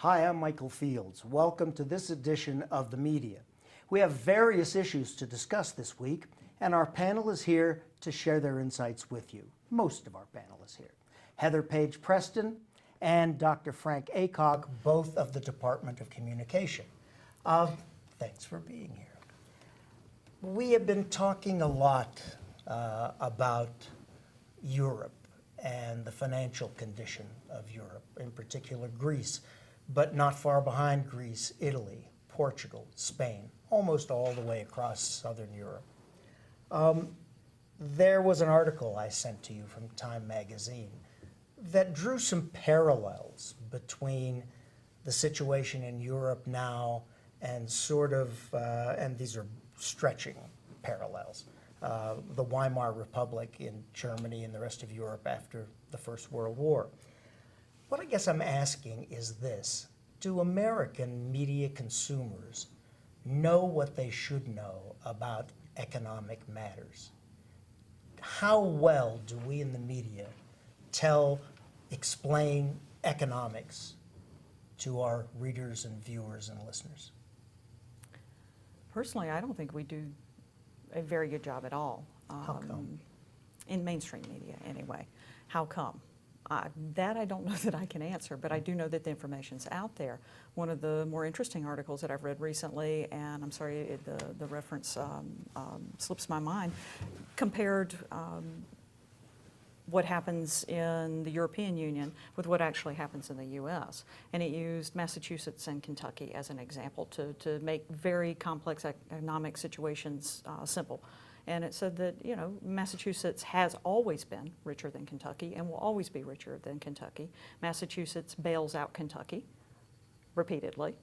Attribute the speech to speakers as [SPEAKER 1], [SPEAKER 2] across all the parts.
[SPEAKER 1] Hi, I'm Michael Fields. Welcome to this edition of The Media. We have various issues to discuss this week, and our panel is here to share their insights with you. Most of our panel is here. Heather Page Preston and Dr. Frank Aycock, both of the Department of Communication. Thanks for being here. We have been talking a lot about Europe and the financial condition of Europe, in particular Greece, but not far behind Greece, Italy, Portugal, Spain, almost all the way across southern Europe. There was an article I sent to you from Time magazine that drew some parallels between the situation in Europe now and and these are stretching parallels, the Weimar Republic in Germany and the rest of Europe after the First World War. What I guess I'm asking is this: do American media consumers know what they should know about economic matters? How well do we in the media explain economics to our readers and viewers and listeners?
[SPEAKER 2] Personally, I don't think we do a very good job at all.
[SPEAKER 1] How come?
[SPEAKER 2] In mainstream media, anyway. How come? That I don't know that I can answer, but I do know that the information's out there. One of the more interesting articles that I've read recently, and I'm sorry the reference slips my mind, compared what happens in the European Union with what actually happens in the U.S. And it used Massachusetts and Kentucky as an example to make very complex economic situations simple. And it said that, you know, Massachusetts has always been richer than Kentucky and will always be richer than Kentucky. Massachusetts bails out Kentucky repeatedly,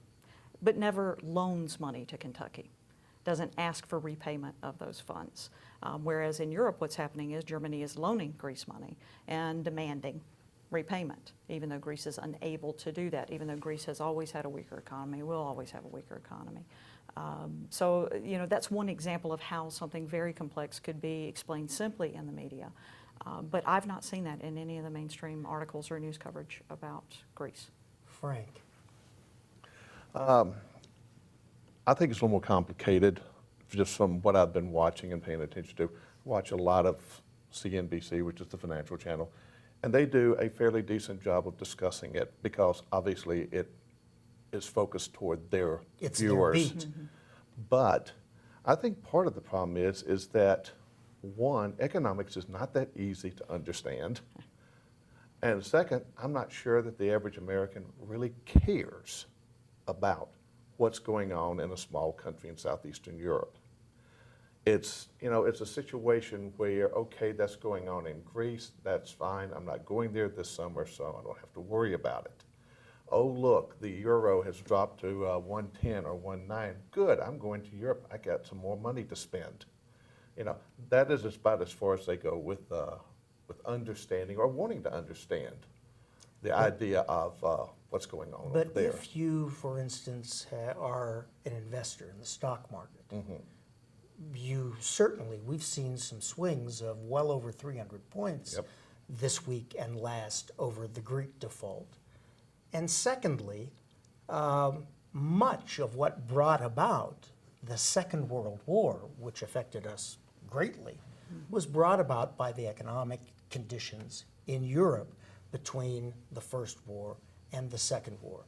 [SPEAKER 2] but never loans money to Kentucky, doesn't ask for repayment of those funds. Whereas in Europe, what's happening is Germany is loaning Greece money and demanding repayment, even though Greece is unable to do that, even though Greece has always had a weaker economy, will always have a weaker economy. So, you know, that's one example of how something very complex could be explained simply in the media. But I've not seen that in any of the mainstream articles or news coverage about Greece.
[SPEAKER 1] Frank.
[SPEAKER 3] I think it's a little more complicated, just from what I've been watching and paying attention to. Watch a lot of CNBC, which is the financial channel, and they do a fairly decent job of discussing it because obviously it is focused toward their viewers.
[SPEAKER 1] Their beat.
[SPEAKER 3] But I think part of the problem is that, one, economics is not that easy to understand. And second, I'm not sure that the average American really cares about what's going on in a small country in southeastern Europe. It's a situation where, okay, that's going on in Greece, that's fine. I'm not going there this summer, so I don't have to worry about it. Oh, look, the euro has dropped to 110 or 19. Good, I'm going to Europe. I got some more money to spend. You know, that is about as far as they go with understanding or wanting to understand the idea of what's going on over there.
[SPEAKER 1] But if you, for instance, are an investor in the stock market, we've seen some swings of well over 300 points this week and last over the Greek default. And secondly, much of what brought about the Second World War, which affected us greatly, was brought about by the economic conditions in Europe between the First War and the Second War.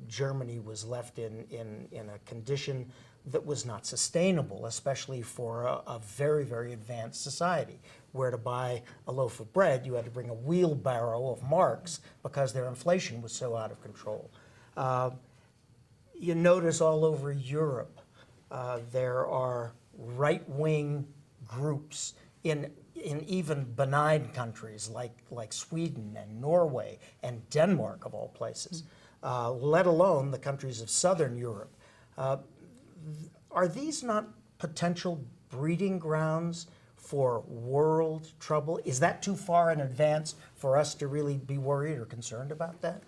[SPEAKER 1] Germany was left in a condition that was not sustainable, especially for a very, very advanced society, where to buy a loaf of bread, you had to bring a wheelbarrow of marks because their inflation was so out of control. You notice all over Europe, there are right-wing groups in even benign countries like Sweden and Norway and Denmark, of all places, let alone the countries of Southern Europe. Are these not potential breeding grounds for world trouble? Is that too far in advance for us to really be worried or concerned about that?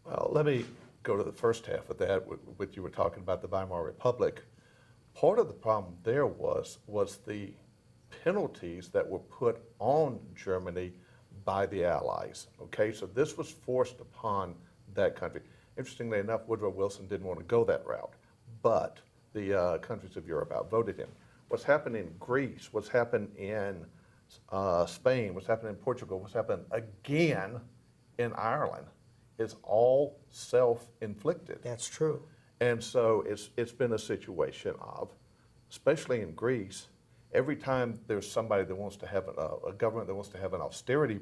[SPEAKER 3] Well, let me go to the first half of that, what you were talking about, the Weimar Republic. Part of the problem there was the penalties that were put on Germany by the Allies. Okay, so this was forced upon that country. Interestingly enough, Woodrow Wilson didn't want to go that route, but the countries of Europe outvoted him. What's happened in Greece, what's happened in Spain, what's happened in Portugal, what's happened again in Ireland is all self-inflicted.
[SPEAKER 1] That's true.
[SPEAKER 3] And so it's been a situation of, especially in Greece, every time there's somebody that wants to have a government that wants to have an austerity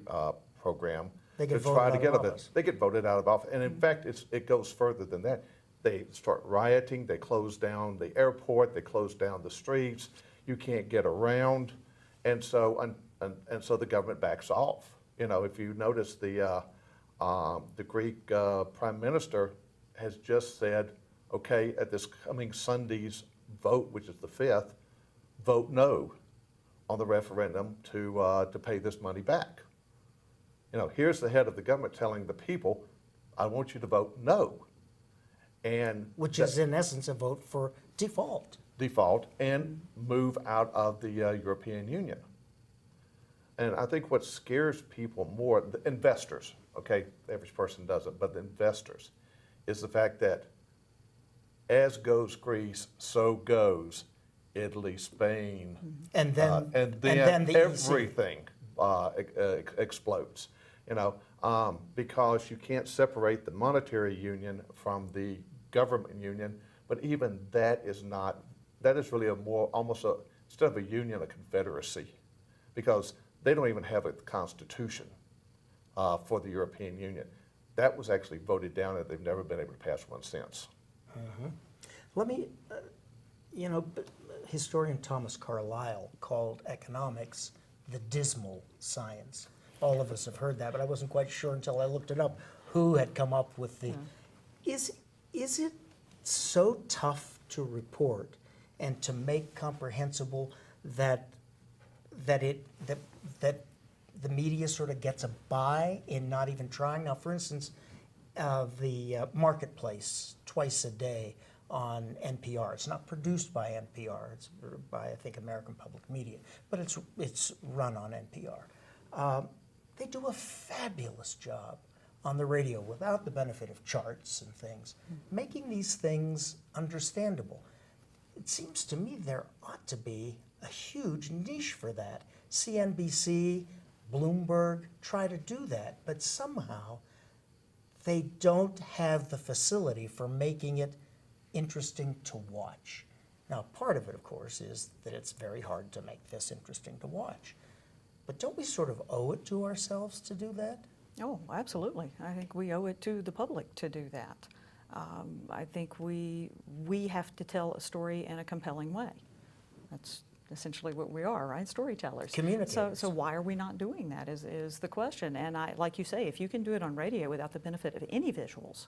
[SPEAKER 3] program
[SPEAKER 1] They get
[SPEAKER 3] to
[SPEAKER 1] voted
[SPEAKER 3] try
[SPEAKER 1] out
[SPEAKER 3] to
[SPEAKER 1] of
[SPEAKER 3] get
[SPEAKER 1] office.
[SPEAKER 3] they get voted out of office. And in fact, it goes further than that. They start rioting. They close down the airport. They close down the streets. You can't get around, and so the government backs off. You know, if you notice the Greek prime minister has just said, okay, at this coming Sunday's vote, which is the 5th, vote no on the referendum to pay this money back. You know, here's the head of the government telling the people, I want you to vote no. And
[SPEAKER 1] Which is in essence a vote for default.
[SPEAKER 3] and move out of the European Union. And I think what scares people more, the investors, okay, the average person doesn't, but the investors, is the fact that as goes Greece, so goes Italy, Spain,
[SPEAKER 1] And then,
[SPEAKER 3] and
[SPEAKER 1] and then the EC.
[SPEAKER 3] everything explodes. You know, because you can't separate the monetary union from the government union, but even that is not. That is really instead of a union, a confederacy, because they don't even have a constitution for the European Union. That was actually voted down, and they've never been able to pass one since.
[SPEAKER 1] Let me, historian Thomas Carlyle called economics the dismal science. All of us have heard that, but I wasn't quite sure until I looked it up who had come up with the. Is it so tough to report and to make comprehensible that the media sort of gets a buy in not even trying? Now, for instance, the Marketplace twice a day on NPR. It's not produced by NPR. It's by, I think, American Public Media, but it's run on NPR. They do a fabulous job on the radio without the benefit of charts and things, making these things understandable. It seems to me there ought to be a huge niche for that. CNBC, Bloomberg try to do that, but somehow they don't have the facility for making it interesting to watch. Now, part of it, of course, is that it's very hard to make this interesting to watch. But don't we sort of owe it to ourselves to do that?
[SPEAKER 2] Oh, absolutely. I think we owe it to the public to do that. I think we have to tell a story in a compelling way. That's essentially what we are, right? Storytellers.
[SPEAKER 1] Communicators.
[SPEAKER 2] So why are we not doing that is the question. And like you say, if you can do it on radio without the benefit of any visuals,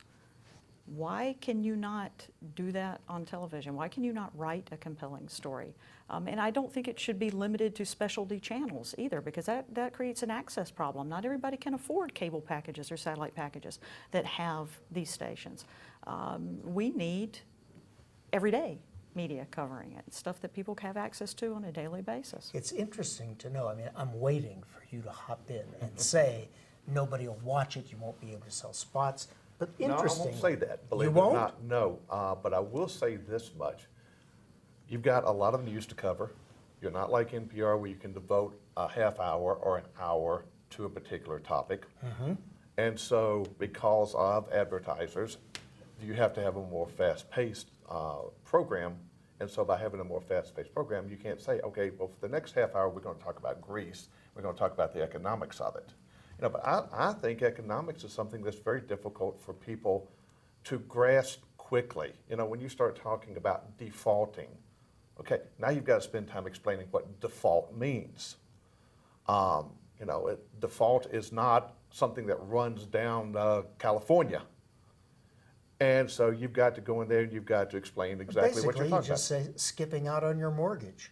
[SPEAKER 2] why can you not do that on television? Why can you not write a compelling story? And I don't think it should be limited to specialty channels either, because that creates an access problem. Not everybody can afford cable packages or satellite packages that have these stations. We need everyday media covering it, stuff that people have access to on a daily basis.
[SPEAKER 1] It's interesting to know. I mean, I'm waiting for you to hop in and say nobody will watch it, you won't be able to sell spots. But interesting.
[SPEAKER 3] No, I won't say that, believe
[SPEAKER 1] You
[SPEAKER 3] it or
[SPEAKER 1] won't?
[SPEAKER 3] not, no. But I will say this much. You've got a lot of news to cover. You're not like NPR where you can devote a half hour or an hour to a particular topic. And so because of advertisers, you have to have a more fast-paced program. And so by having a more fast-paced program, you can't say, okay, well, for the next half hour, we're going to talk about Greece. We're going to talk about the economics of it. You know, but I think economics is something that's very difficult for people to grasp quickly. You know, when you start talking about defaulting, okay, now you've got to spend time explaining what default means. You know, default is not something that runs down California. And so you've got to go in there and you've got to explain exactly what you're
[SPEAKER 1] Basically,
[SPEAKER 3] talking
[SPEAKER 1] you just
[SPEAKER 3] about.
[SPEAKER 1] say skipping out on your mortgage.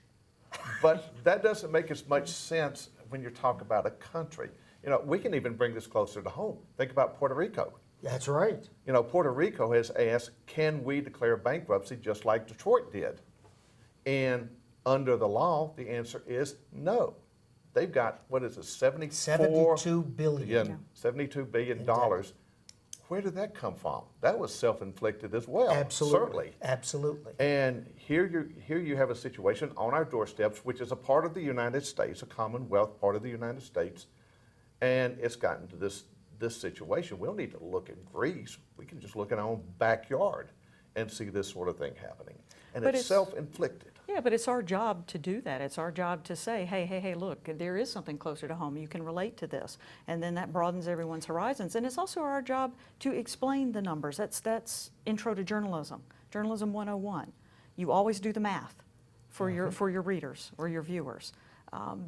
[SPEAKER 3] But that doesn't make as much sense when you're talking about a country. You know, we can even bring this closer to home. Think about Puerto Rico.
[SPEAKER 1] That's right.
[SPEAKER 3] You know, Puerto Rico has asked, can we declare bankruptcy just like Detroit did? And under the law, the answer is no. They've got, what is it, $72
[SPEAKER 1] billion.
[SPEAKER 3] $72 billion, where did that come from? That was self-inflicted as well.
[SPEAKER 1] Absolutely.
[SPEAKER 3] Certainly.
[SPEAKER 1] Absolutely.
[SPEAKER 3] And here you have a situation on our doorsteps, which is a part of the United States, a Commonwealth part of the United States, and it's gotten to this situation. We don't need to look at Greece. We can just look at our own backyard and see this sort of thing happening. And
[SPEAKER 2] But
[SPEAKER 3] it's self-inflicted.
[SPEAKER 2] Yeah, but it's our job to do that. It's our job to say, hey, look, there is something closer to home. You can relate to this. And then that broadens everyone's horizons. And it's also our job to explain the numbers. That's intro to journalism, journalism 101. You always do the math for your readers or your viewers.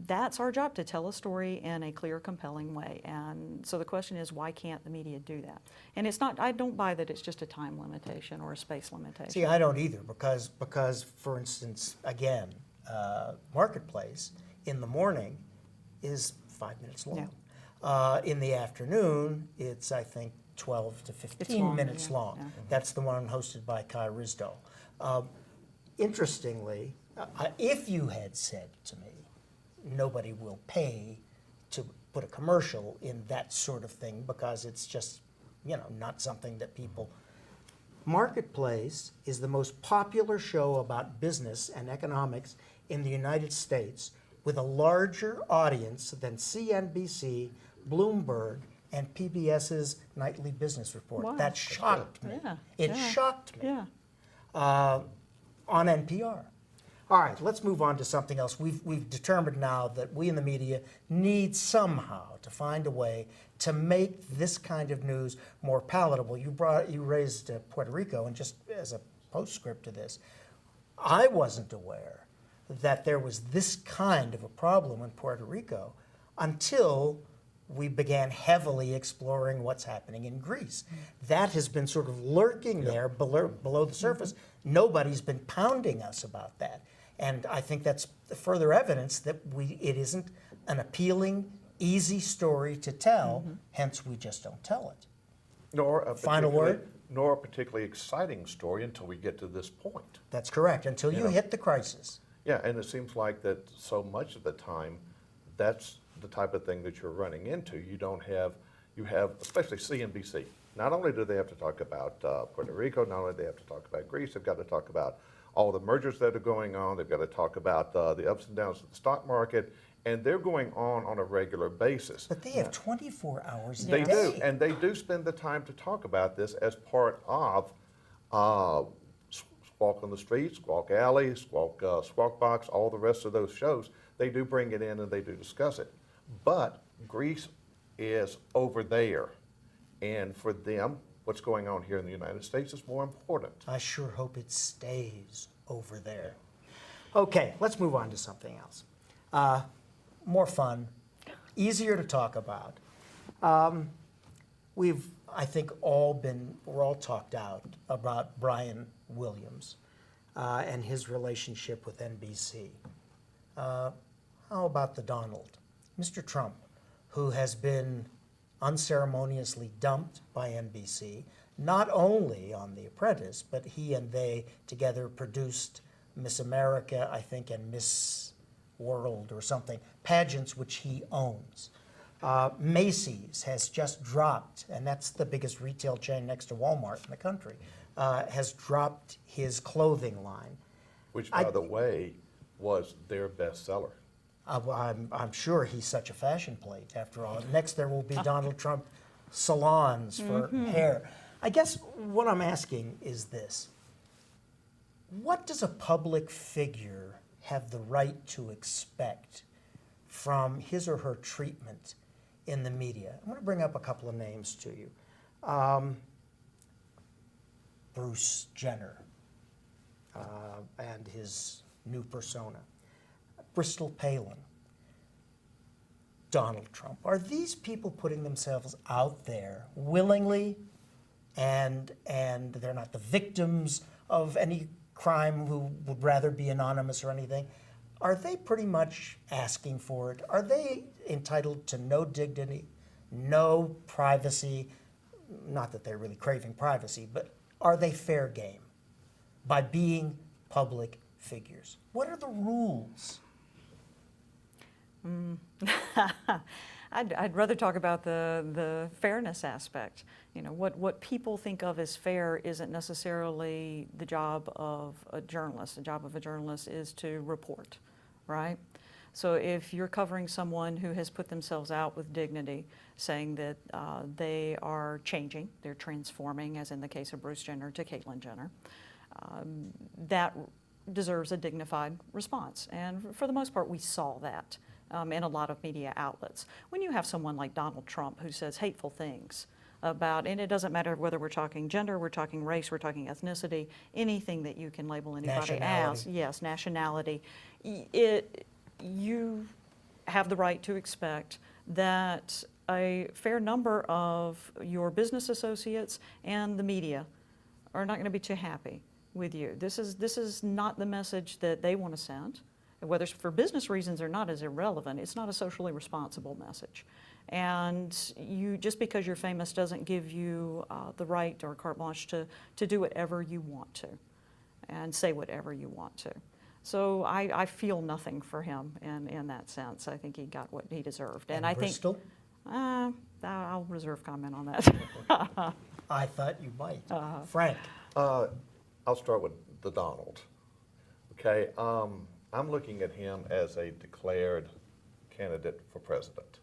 [SPEAKER 2] That's our job, to tell a story in a clear, compelling way. And so the question is, why can't the media do that? And it's not, I don't buy that it's just a time limitation or a space limitation.
[SPEAKER 1] See, I don't either, because for instance, again, Marketplace in the morning is 5 minutes long.
[SPEAKER 2] Yeah.
[SPEAKER 1] In the afternoon, it's, I think, 12 to 15 minutes long.
[SPEAKER 2] Yeah.
[SPEAKER 1] That's the one hosted by Kai Risdall. Interestingly, if you had said to me, nobody will pay to put a commercial in that sort of thing because it's just, not something that people. Marketplace is the most popular show about business and economics in the United States, with a larger audience than CNBC, Bloomberg, and PBS's Nightly Business Report.
[SPEAKER 2] Wow.
[SPEAKER 1] That shocked me.
[SPEAKER 2] Yeah,
[SPEAKER 1] It
[SPEAKER 2] yeah,
[SPEAKER 1] shocked me.
[SPEAKER 2] Yeah.
[SPEAKER 1] On NPR. All right, let's move on to something else. We've determined now that we in the media need somehow to find a way to make this kind of news more palatable. You raised Puerto Rico, and just as a postscript to this, I wasn't aware that there was this kind of a problem in Puerto Rico until we began heavily exploring what's happening in Greece. That has been sort of lurking there below the surface. Nobody's been pounding us about that. And I think that's further evidence that it isn't an appealing, easy story to tell, hence we just don't tell it.
[SPEAKER 3] Nor a
[SPEAKER 1] Final word?
[SPEAKER 3] Nor a particularly exciting story until we get to this point.
[SPEAKER 1] That's correct, until you hit the crisis.
[SPEAKER 3] Yeah, and it seems like that so much of the time, that's the type of thing that you're running into. You have, especially CNBC, not only do they have to talk about Puerto Rico, not only do they have to talk about Greece, they've got to talk about all the mergers that are going on, they've got to talk about the ups and downs of the stock market, and they're going on a regular basis.
[SPEAKER 1] But they have 24 hours a
[SPEAKER 3] They
[SPEAKER 1] day.
[SPEAKER 3] do, and they do spend the time to talk about this as part of Squawk on the Street, Squawk Alley, Squawk Box, all the rest of those shows. They do bring it in and they do discuss it. But Greece is over there, and for them, what's going on here in the United States is more important.
[SPEAKER 1] I sure hope it stays over there. Okay, let's move on to something else. More fun, easier to talk about. I think, we're all talked out about Brian Williams and his relationship with NBC. How about the Donald, Mr. Trump, who has been unceremoniously dumped by NBC, not only on The Apprentice, but he and they together produced Miss America, I think, and Miss World or something, pageants which he owns. Macy's has just dropped, and that's the biggest retail chain next to Walmart in the country, has dropped his clothing line.
[SPEAKER 3] Which, by the way, was their bestseller.
[SPEAKER 1] I'm sure he's such a fashion plate, after all. Next, there will be Donald Trump salons for hair. I guess what I'm asking is this. What does a public figure have the right to expect from his or her treatment in the media? I'm going to bring up a couple of names to you. Bruce Jenner and his new persona. Bristol Palin, Donald Trump. Are these people putting themselves out there willingly, and they're not the victims of any crime who would rather be anonymous or anything? Are they pretty much asking for it? Are they entitled to no dignity, no privacy? Not that they're really craving privacy, but are they fair game by being public figures? What are the rules?
[SPEAKER 2] I'd rather talk about the fairness aspect. You know, what people think of as fair isn't necessarily the job of a journalist. The job of a journalist is to report, right? So if you're covering someone who has put themselves out with dignity, saying that they are changing, they're transforming, as in the case of Bruce Jenner to Caitlyn Jenner, that deserves a dignified response. And for the most part, we saw that in a lot of media outlets. When you have someone like Donald Trump who says hateful things about, and it doesn't matter whether we're talking gender, we're talking race, we're talking ethnicity, anything that you can label anybody as, yes, nationality, you have the right to expect that a fair number of your business associates and the media are not going to be too happy with you. This is not the message that they want to send. Whether it's for business reasons or not is irrelevant. It's not a socially responsible message. And just because you're famous doesn't give you the right or carte blanche to do whatever you want to and say whatever you want to. So I feel nothing for him in that sense. I think he got what he deserved.
[SPEAKER 1] And
[SPEAKER 2] I
[SPEAKER 1] Bristol?
[SPEAKER 2] think, I'll reserve comment on that.
[SPEAKER 1] I thought you might. Frank?
[SPEAKER 3] I'll start with the Donald. Okay, I'm looking at him as a declared candidate for president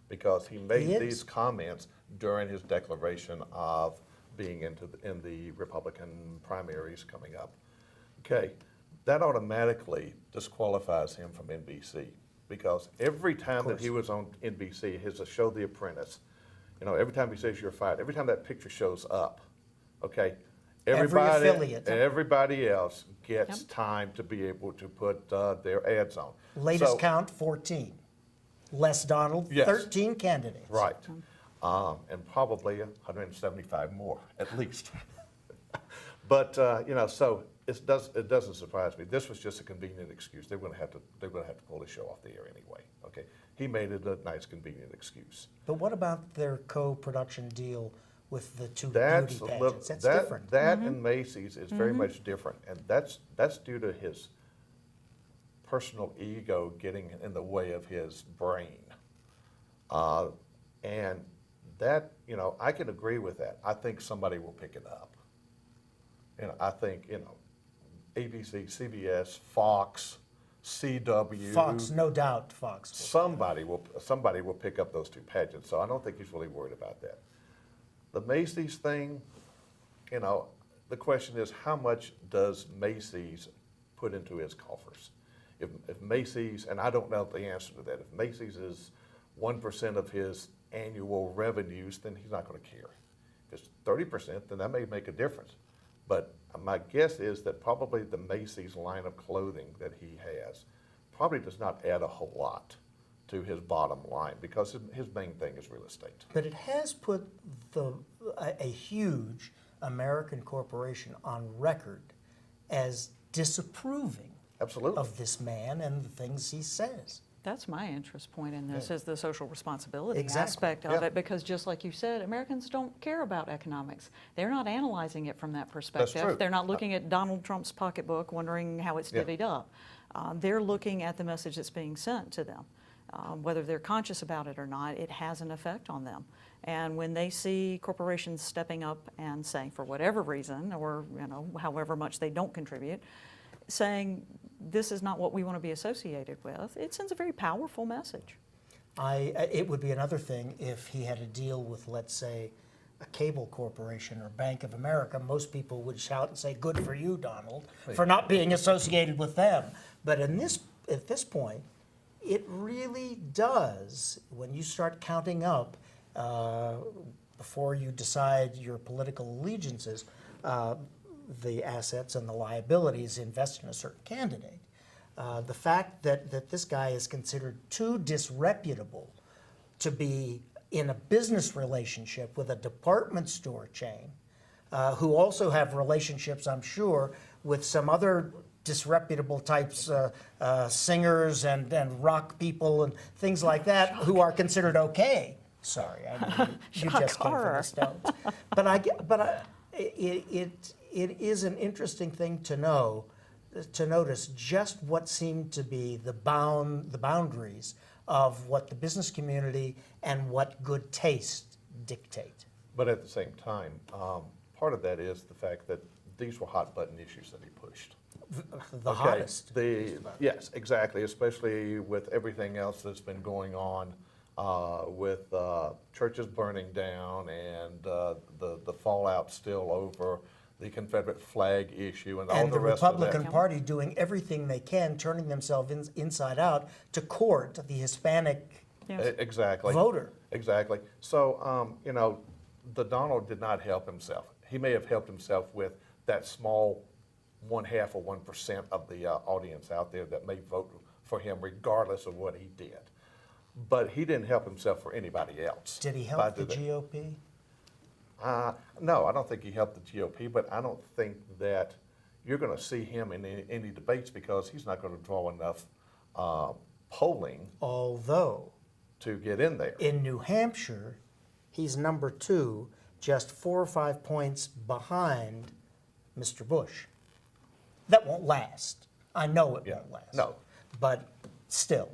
[SPEAKER 3] because he made these comments during his declaration of being in the Republican primaries coming up. Okay, that automatically disqualifies him from NBC because every time that he was on NBC, his show The Apprentice, you know, every time he says you're fired, every time that picture shows up, okay, everybody else gets time to be able to put their ads on.
[SPEAKER 1] Latest count, 14. Less Donald, 13 candidates.
[SPEAKER 3] Right. And probably 175 more, at least. But, you know, so it doesn't surprise me. This was just a convenient excuse. They're going to have to pull the show off the air anyway. Okay. He made it a nice, convenient excuse.
[SPEAKER 1] But what about their co-production deal with the two beauty pageants? That's different.
[SPEAKER 3] That and Macy's is very much different, and that's due to his personal ego getting in the way of his brain. And that, you know, I can agree with that. I think somebody will pick it up. And I think, you know, ABC, CBS, Fox, CW.
[SPEAKER 1] Fox, no doubt Fox.
[SPEAKER 3] Somebody will pick up those two pageants, so I don't think he's really worried about that. The Macy's thing, you know, the question is how much does Macy's put into his coffers? If Macy's, and I don't know the answer to that, if Macy's is 1% of his annual revenues, then he's not going to care. If it's 30%, then that may make a difference. But my guess is that probably the Macy's line of clothing that he has probably does not add a whole lot to his bottom line because his main thing is real estate.
[SPEAKER 1] But it has put a huge American corporation on record as disapproving of this man and the things he says.
[SPEAKER 2] That's my interest point in this, is the social responsibility
[SPEAKER 1] Exactly.
[SPEAKER 2] aspect of it, because just like you said, Americans don't care about economics. They're not analyzing it from that perspective.
[SPEAKER 3] That's true.
[SPEAKER 2] They're not looking at Donald Trump's pocketbook wondering how it's divvied up. They're looking at the message that's being sent to them. Whether they're conscious about it or not, it has an effect on them. And when they see corporations stepping up and saying, for whatever reason, or you know, however much they don't contribute, saying this is not what we want to be associated with, it sends a very powerful message.
[SPEAKER 1] It would be another thing if he had a deal with, let's say, a cable corporation or Bank of America. Most people would shout and say, "Good for you, Donald, for not being associated with them." But at this point, it really does, when you start counting up before you decide your political allegiances, the assets and the liabilities invested in a certain candidate. The fact that this guy is considered too disreputable to be in a business relationship with a department store chain, who also have relationships, I'm sure, with some other disreputable types, singers and rock people and things like that, who are considered okay. Sorry, I mean, you just came from the Stones. But it is an interesting thing to notice just what seemed to be the boundaries of what the business community and what good taste dictate.
[SPEAKER 3] But at the same time, part of that is the fact that these were hot button issues that he pushed.
[SPEAKER 1] The hottest.
[SPEAKER 3] Yes, exactly, especially with everything else that's been going on with churches burning down and the fallout still over the Confederate flag issue and all
[SPEAKER 1] And
[SPEAKER 3] the
[SPEAKER 1] the
[SPEAKER 3] rest of that.
[SPEAKER 1] Republican Party doing everything they can, turning themselves inside out to court the Hispanic
[SPEAKER 2] Yes.
[SPEAKER 3] Exactly.
[SPEAKER 1] voter.
[SPEAKER 3] Exactly. So, you know, the Donald did not help himself. He may have helped himself with that small 1/2 or 1% of the audience out there that may vote for him regardless of what he did. But he didn't help himself for anybody else.
[SPEAKER 1] Did he
[SPEAKER 3] by
[SPEAKER 1] help the
[SPEAKER 3] doing-
[SPEAKER 1] GOP?
[SPEAKER 3] No, I don't think he helped the GOP, but I don't think that you're going to see him in any debates because he's not going to draw enough polling
[SPEAKER 1] Although
[SPEAKER 3] to get in there.
[SPEAKER 1] in New Hampshire, he's number 2, just 4 or 5 points behind Mr. Bush. That won't last. I know it
[SPEAKER 3] Yeah.
[SPEAKER 1] won't last.
[SPEAKER 3] No.
[SPEAKER 1] But still.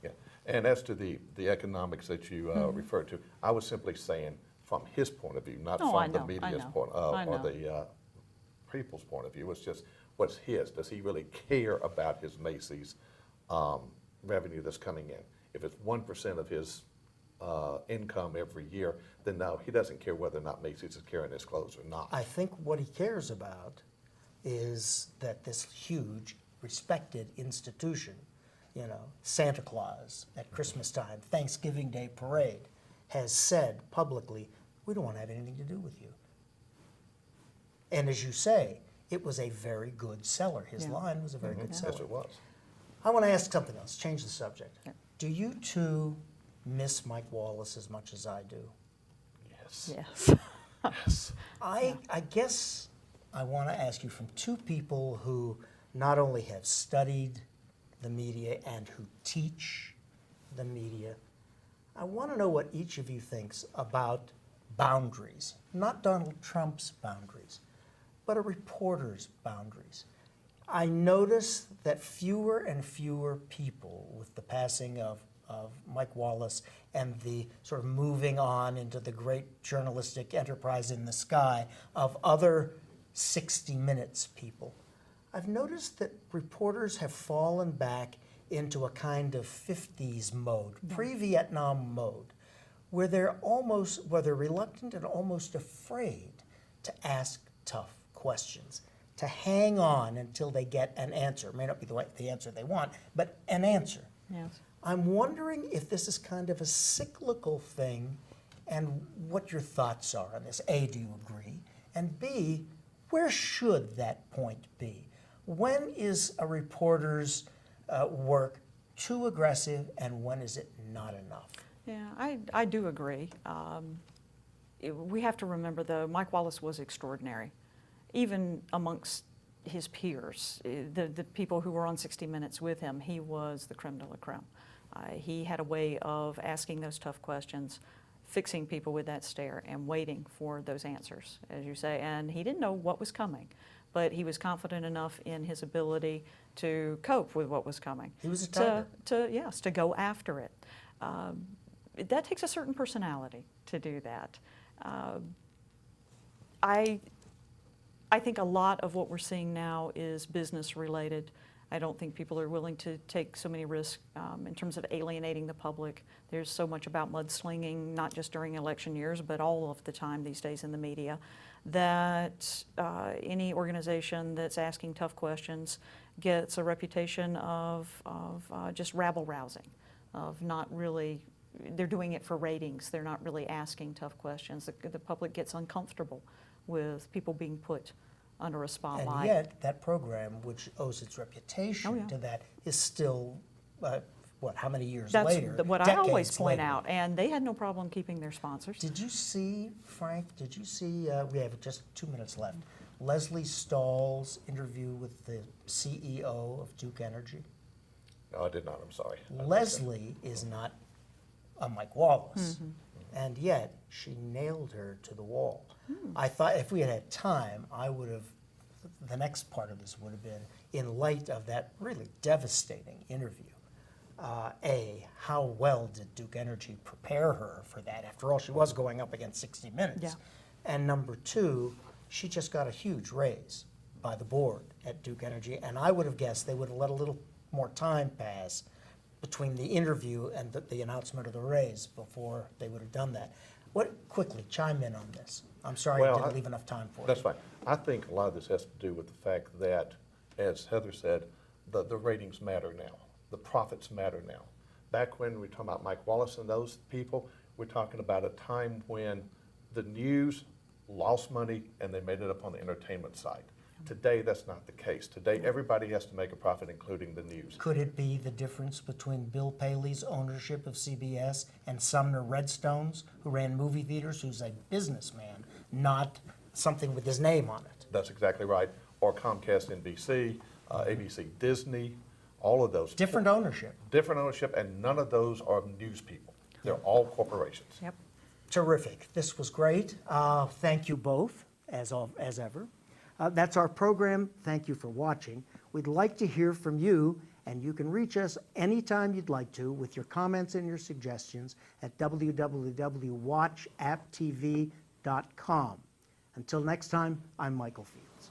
[SPEAKER 3] Yeah. And as to the economics that you referred to, I was simply saying from his point of view, not
[SPEAKER 2] Oh, I
[SPEAKER 3] from the
[SPEAKER 2] know, I
[SPEAKER 3] media's
[SPEAKER 2] know,
[SPEAKER 3] point,
[SPEAKER 2] I
[SPEAKER 3] or
[SPEAKER 2] know.
[SPEAKER 3] the people's point of view. It's just what's his. Does he really care about his Macy's revenue that's coming in? If it's 1% of his income every year, then no, he doesn't care whether or not Macy's is carrying his clothes or not.
[SPEAKER 1] I think what he cares about is that this huge, respected institution, you know, Santa Claus at Christmas time, Thanksgiving Day parade, has said publicly, we don't want to have anything to do with you. And as you say, it was a very good seller. His
[SPEAKER 2] Yeah.
[SPEAKER 1] line was a very good seller.
[SPEAKER 3] Yes, it was.
[SPEAKER 1] I want to ask something else, change the subject.
[SPEAKER 2] Yeah.
[SPEAKER 1] Do you two miss Mike Wallace as much as I do?
[SPEAKER 3] Yes.
[SPEAKER 2] Yes.
[SPEAKER 3] Yes.
[SPEAKER 1] I guess I want to ask you from 2 people who not only have studied the media and who teach the media. I want to know what each of you thinks about boundaries, not Donald Trump's boundaries, but a reporter's boundaries. I notice that fewer and fewer people, with the passing of Mike Wallace and the sort of moving on into the great journalistic enterprise in the sky of other 60 Minutes people, I've noticed that reporters have fallen back into a kind of 50s mode, pre-Vietnam mode, where they're reluctant and almost afraid to ask tough questions, to hang on until they get an answer. It may not be the answer they want, but an answer.
[SPEAKER 2] Yes.
[SPEAKER 1] I'm wondering if this is kind of a cyclical thing and what your thoughts are on this. A, do you agree? And B, where should that point be? When is a reporter's work too aggressive and when is it not enough?
[SPEAKER 2] Yeah, I do agree. We have to remember, though, Mike Wallace was extraordinary, even amongst his peers, the people who were on 60 Minutes with him. He was the creme de la creme. He had a way of asking those tough questions, fixing people with that stare, and waiting for those answers, as you say. And he didn't know what was coming, but he was confident enough in his ability to cope with what was coming.
[SPEAKER 1] He was a tiger.
[SPEAKER 2] To go after it. That takes a certain personality to do that. I think a lot of what we're seeing now is business related. I don't think people are willing to take so many risks in terms of alienating the public. There's so much about mudslinging, not just during election years, but all of the time these days in the media, that any organization that's asking tough questions gets a reputation of just rabble-rousing, of not really, they're doing it for ratings. They're not really asking tough questions. The public gets uncomfortable with people being put under a spotlight.
[SPEAKER 1] And yet, that program, which owes its reputation
[SPEAKER 2] Oh, yeah.
[SPEAKER 1] to that, is still, how many years
[SPEAKER 2] That's
[SPEAKER 1] later?
[SPEAKER 2] what I always
[SPEAKER 1] decades
[SPEAKER 2] point
[SPEAKER 1] later.
[SPEAKER 2] out. And they had no problem keeping their sponsors.
[SPEAKER 1] Did you see, Frank, we have just 2 minutes left, Leslie Stahl's interview with the CEO of Duke Energy?
[SPEAKER 3] No, I did not. I'm sorry.
[SPEAKER 1] Leslie is not a Mike Wallace, and yet she nailed her to the wall. I thought if we had had time, I would have, the next part of this would have been in light of that really devastating interview. how well did Duke Energy prepare her for that? After all, she was going up against 60 Minutes.
[SPEAKER 2] Yeah.
[SPEAKER 1] And number two, she just got a huge raise by the board at Duke Energy, and I would have guessed they would have let a little more time pass between the interview and the announcement of the raise before they would have done that. Quickly, chime in on this. I'm sorry I didn't leave enough time for it.
[SPEAKER 3] That's fine. I think a lot of this has to do with the fact that, as Heather said, the ratings matter now. The profits matter now. Back when we were talking about Mike Wallace and those people, we're talking about a time when the news lost money and they made it up on the entertainment side. Today, that's not the case. Today, everybody has to make a profit, including the news.
[SPEAKER 1] Could it be the difference between Bill Paley's ownership of CBS and Sumner Redstone's, who ran movie theaters, who's a businessman, not something with his name on it?
[SPEAKER 3] That's exactly right. Or Comcast NBC, ABC Disney, all of those.
[SPEAKER 1] Different ownership.
[SPEAKER 3] Different ownership, and none of those are news people. They're all corporations.
[SPEAKER 2] Yep.
[SPEAKER 1] Terrific. This was great. Thank you both, as ever. That's our program. Thank you for watching. We'd like to hear from you, and you can reach us anytime you'd like to with your comments and your suggestions at www.watchapptv.com. Until next time, I'm Michael Fields.